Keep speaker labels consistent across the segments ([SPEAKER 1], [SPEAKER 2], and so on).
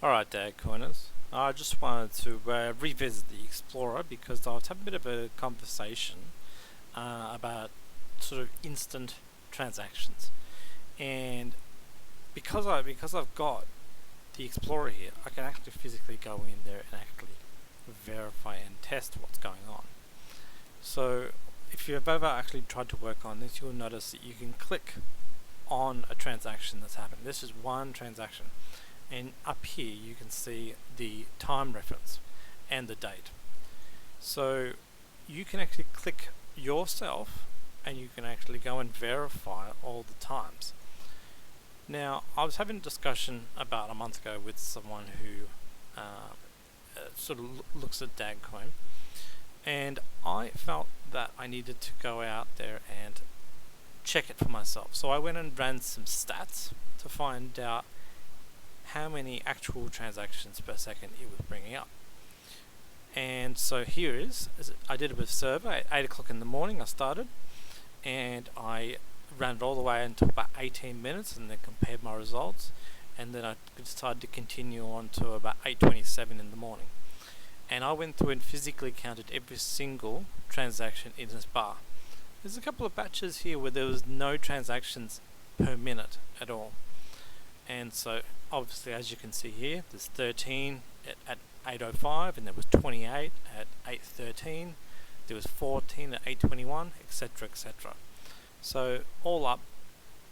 [SPEAKER 1] Alright, Dagcoiners. I just wanted to revisit the Explorer because I was having a bit of a conversation about sort of instant transactions, and because I've got the Explorer here, I can actually physically go in there and actually verify and test what's going on. So if you've ever actually tried to work on this, you'll notice that you can click on a transaction that's happened. This is one transaction. And up here you can see the time reference and the date. So you can actually click yourself and you can actually go and verify all the times. Now, I was having a discussion about a month ago with someone who sort of looks at Dagcoin, and I felt that I needed to go out there and check it for myself. So I went and ran some stats to find out how many actual transactions per second it was bringing up. And so here is I did a bit of survey at 8 o'clock in the morning. I started and I ran it all the way until about 18 minutes and then compared my results, and then I decided to continue on to about 8:27 in the morning, and I went through and physically counted every single transaction in this bar. There's a couple of batches here where there was no transactions per minute at all. And so obviously, as you can see here, there's 13 at 8:05, and there was 28 at 8:13, there was 14 at 8:21, etc., etc. So all up,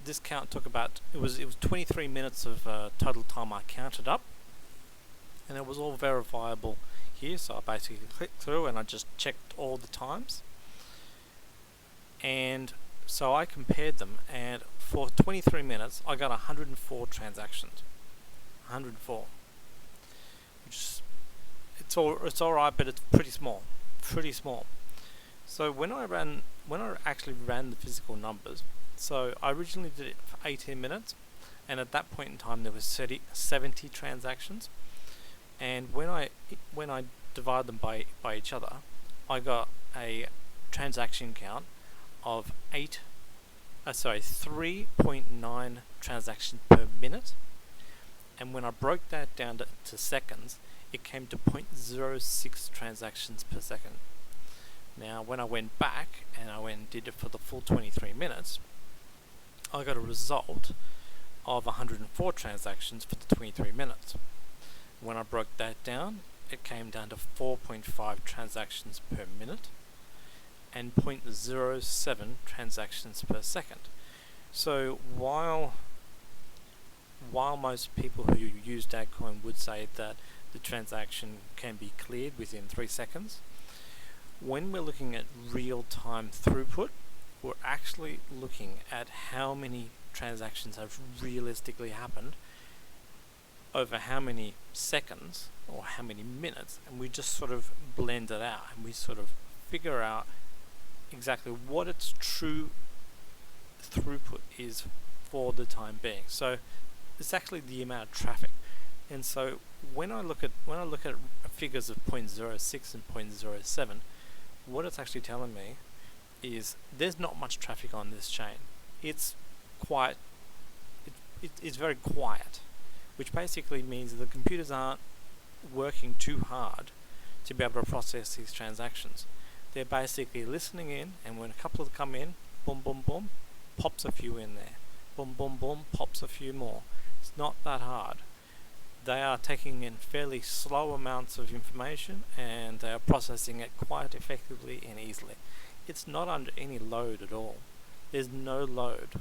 [SPEAKER 1] this count took about, it was 23 minutes of total time I counted up, and it was all verifiable here. So I basically clicked through and I just checked all the times, and so I compared them, and for 23 minutes I got 104 transactions. 104, which is, it's all right, but it's pretty small. So when I actually ran the physical numbers, so I originally did it for 18 minutes, and at that point in time there was 70 transactions, and when I divide them by each other, I got a transaction count of 3.9 transactions per minute. And when I broke that down to seconds, it came to 0.06 transactions per second. Now, when I went back and I went and did it for the full 23 minutes, I got a result of 104 transactions for the 23 minutes. When I broke that down, it came down to 4.5 transactions per minute and 0.07 transactions per second. So while most people who use Dagcoin would say that the transaction can be cleared within 3 seconds, when we're looking at real-time throughput, we're actually looking at how many transactions have realistically happened over how many seconds or how many minutes, and we just sort of blend it out and we sort of figure out exactly what its true throughput is for the time being. So it's actually the amount of traffic. And so when I look at figures of 0.06 and 0.07, what it's actually telling me is there's not much traffic on this chain. It's quiet. It's very quiet, which basically means that the computers aren't working too hard to be able to process these transactions. They're basically listening in, and when a couple of come in, boom, boom, boom, pops a few in there. Boom, boom, boom, pops a few more. It's not that hard. They are taking in fairly slow amounts of information, and they are processing it quite effectively and easily. It's not under any load at all. There's no load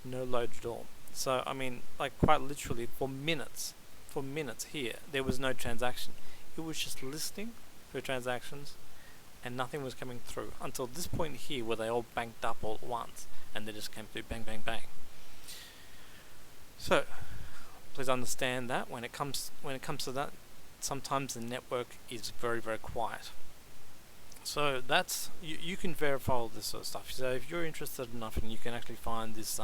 [SPEAKER 1] at all. So I mean, like, quite literally for minutes here, there was no transaction. It was just listening for transactions, and nothing was coming through until this point here, where they all banked up all at once, and they just came through, bang, bang, bang. So please understand that when it comes to that, sometimes the network is very, very quiet. So that's you can verify all this sort of stuff. So if you're interested enough and you can actually find this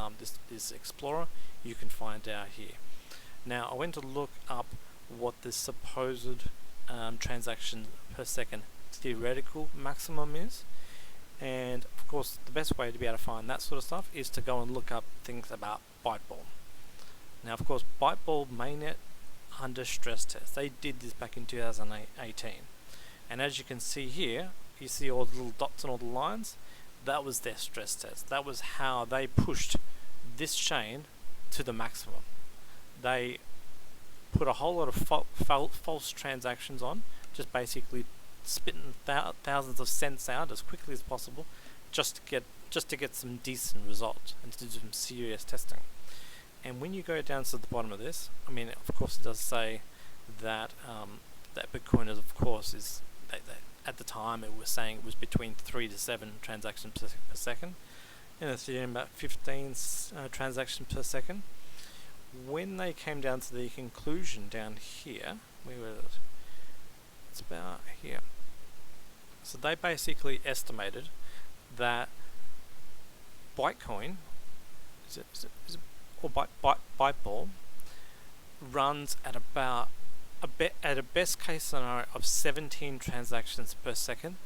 [SPEAKER 1] Explorer, you can find out here. Now I went to look up what the supposed transaction per second theoretical maximum is, and of course the best way to be able to find that sort of stuff is to go and look up things about Byteball. Now of course Byteball mainnet under stress test. They did this back in 2018, and as you can see here, you see all the little dots and all the lines. That was their stress test. That was how they pushed this chain to the maximum. They put a whole lot of false transactions on, just basically spitting thousands of cents out as quickly as possible, just to get some decent results and to do some serious testing. And when you go down to the bottom of this, I mean, of course, it does say that that Bitcoin is, of course, is at the time it was saying it was between 3 to 7 transactions per second, and Ethereum about 15 transactions per second. When they came down to the conclusion down here, it's about here. So they basically estimated that Bytcoin, or Byteball, runs at about at a best case scenario of 17 transactions per second,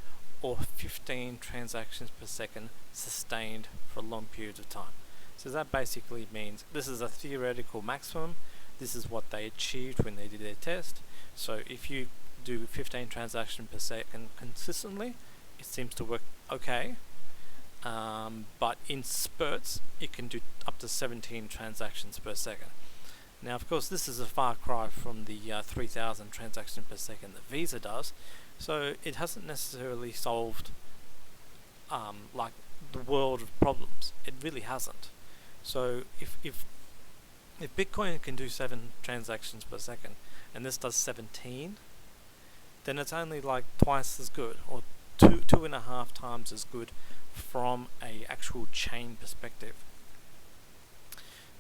[SPEAKER 1] or 15 transactions per second sustained for long periods of time. So that basically means this is a theoretical maximum. This is what they achieved when they did their test. So if you do 15 transactions per second consistently, it seems to work okay. But in spurts, it can do up to 17 transactions per second. Now, of course, this is a far cry from the 3,000 transactions per second that Visa does. So it hasn't necessarily solved like the world of problems. It really hasn't. So if Bitcoin can do 7 transactions per second, and this does 17, then it's only like twice as good, or 2.5 times as good from a actual chain perspective.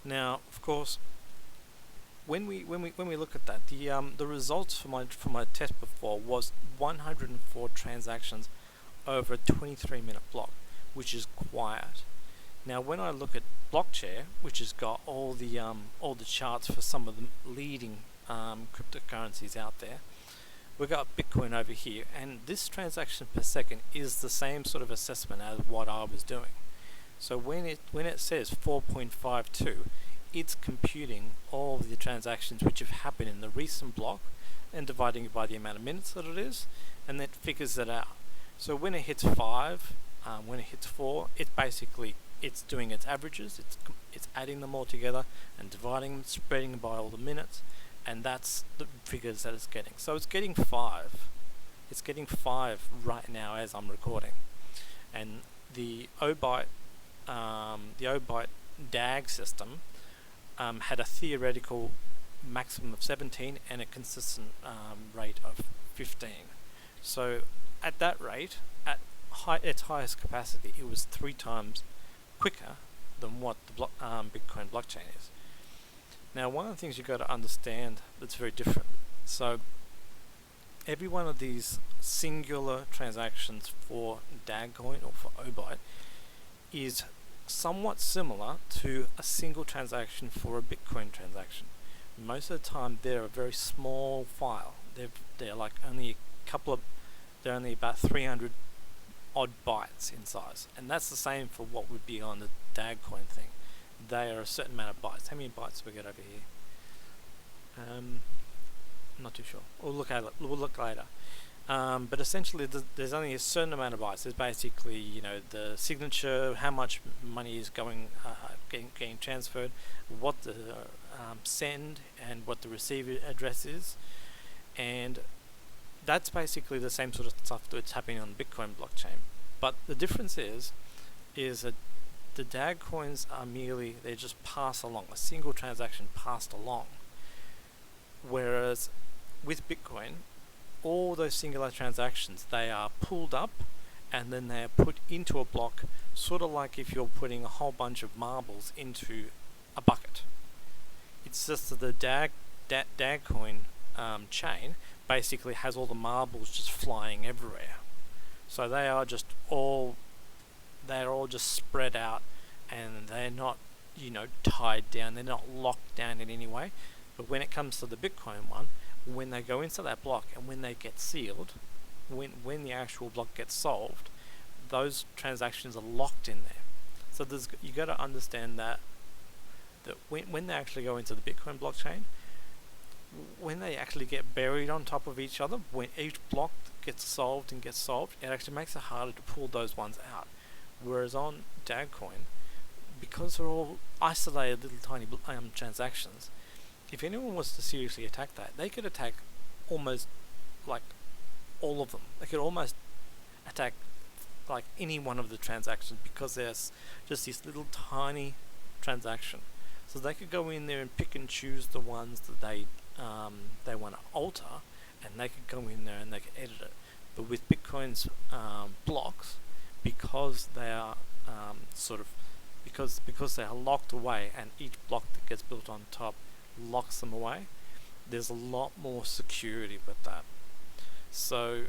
[SPEAKER 1] Now, of course, when we look at that, the results for my test before was 104 transactions over a 23-minute block, which is quiet. Now, when I look at Blockchain, which has got all the charts for some of the leading cryptocurrencies out there, we've got Bitcoin over here, and this transaction per second is the same sort of assessment as what I was doing. So when it says 4.52, it's computing all of the transactions which have happened in the recent block and dividing it by the amount of minutes that it is, and then figures it out. So when it hits 5, when it hits 4, it's doing its averages, it's adding them all together and dividing them, spreading them by all the minutes, and that's the figures that it's getting. So it's getting 5. It's getting 5 right now as I'm recording. And the Byte DAG system had a theoretical maximum of 17 and a consistent rate of 15. So at that rate, at its highest capacity, it was 3 times quicker than what the Bitcoin blockchain is. Now, one of the things you've got to understand that's very different. So every one of these singular transactions for Dagcoin or for Byte is somewhat similar to a single transaction for a Bitcoin transaction. Most of the time, they're a very small file. They're like only they're only about 300 odd bytes in size, and that's the same for what would be on the Dagcoin thing. They are a certain amount of bytes. How many bytes do we get over here? Not too sure. We'll look at it. We'll look later. But essentially, there's only a certain amount of bytes. There's basically, the signature, how much money is getting transferred, what the send and what the receiver address is, and that's basically the same sort of stuff that's happening on the Bitcoin blockchain. But the difference is that the Dagcoins are they just pass along, a single transaction passed along. Whereas with Bitcoin, all those singular transactions, they are pulled up and then they are put into a block, sort of like if you're putting a whole bunch of marbles into a bucket. It's just that the Dagcoin chain basically has all the marbles just flying everywhere. So they're all just spread out, and they're not, tied down. They're not locked down in any way. But when it comes to the Bitcoin one, when they go into that block and when they get sealed, when the actual block gets solved, those transactions are locked in there. So you got to understand that when they actually go into the Bitcoin blockchain, when they actually get buried on top of each other, when each block gets solved and gets solved, it actually makes it harder to pull those ones out. Whereas on Dagcoin, because they're all isolated little tiny transactions, if anyone was to seriously attack that, they could attack almost like all of them. They could almost attack like any one of the transactions because there's just this little tiny transaction. So they could go in there and pick and choose the ones that they want to alter, and they could go in there and they could edit it. But with Bitcoin's blocks, because they are because they are locked away, and each block that gets built on top locks them away, there's a lot more security with that. So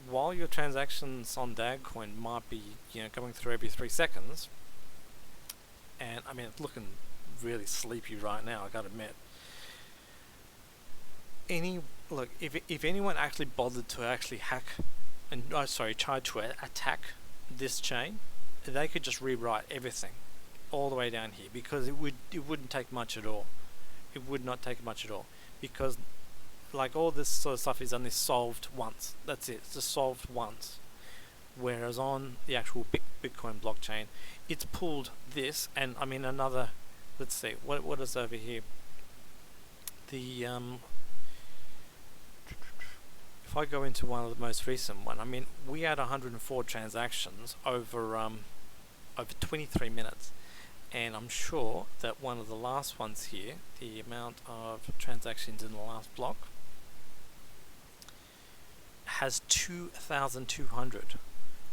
[SPEAKER 1] while your transactions on Dagcoin might be going through every 3 seconds, and I mean it's looking really sleepy right now, I gotta admit. If anyone actually bothered to actually hack and tried to attack this chain, they could just rewrite everything all the way down here, because it wouldn't take much at all. It would not take much at all, because like all this sort of stuff is only solved once. That's it. It's just solved once. Whereas on the actual Bitcoin blockchain, it's pulled this, and I mean another. Let's see what is over here. The if I go into one of the most recent one, I mean we had 104 transactions over 23 minutes, and I'm sure that one of the last ones here, the amount of transactions in the last block, has 2,200.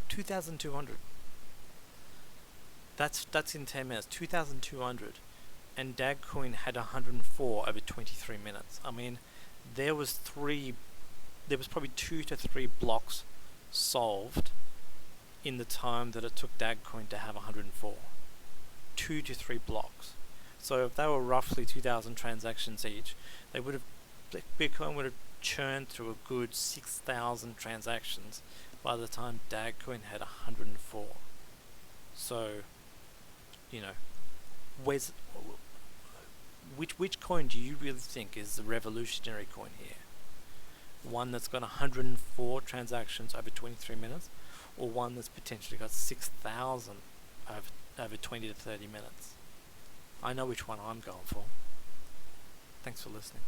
[SPEAKER 1] 2,200. That's in 10 minutes. 2,200, and Dagcoin had 104 over 23 minutes. I mean, there was probably 2 to 3 blocks solved in the time that it took Dagcoin to have 104. 2 to 3 blocks. So if they were roughly 2,000 transactions each, Bitcoin would have churned through a good 6,000 transactions by the time Dagcoin had 104. So, which coin do you really think is the revolutionary coin here? One that's got 104 transactions over 23 minutes, or one that's potentially got 6,000 over 20 to 30 minutes? I know which one I'm going for. Thanks for listening.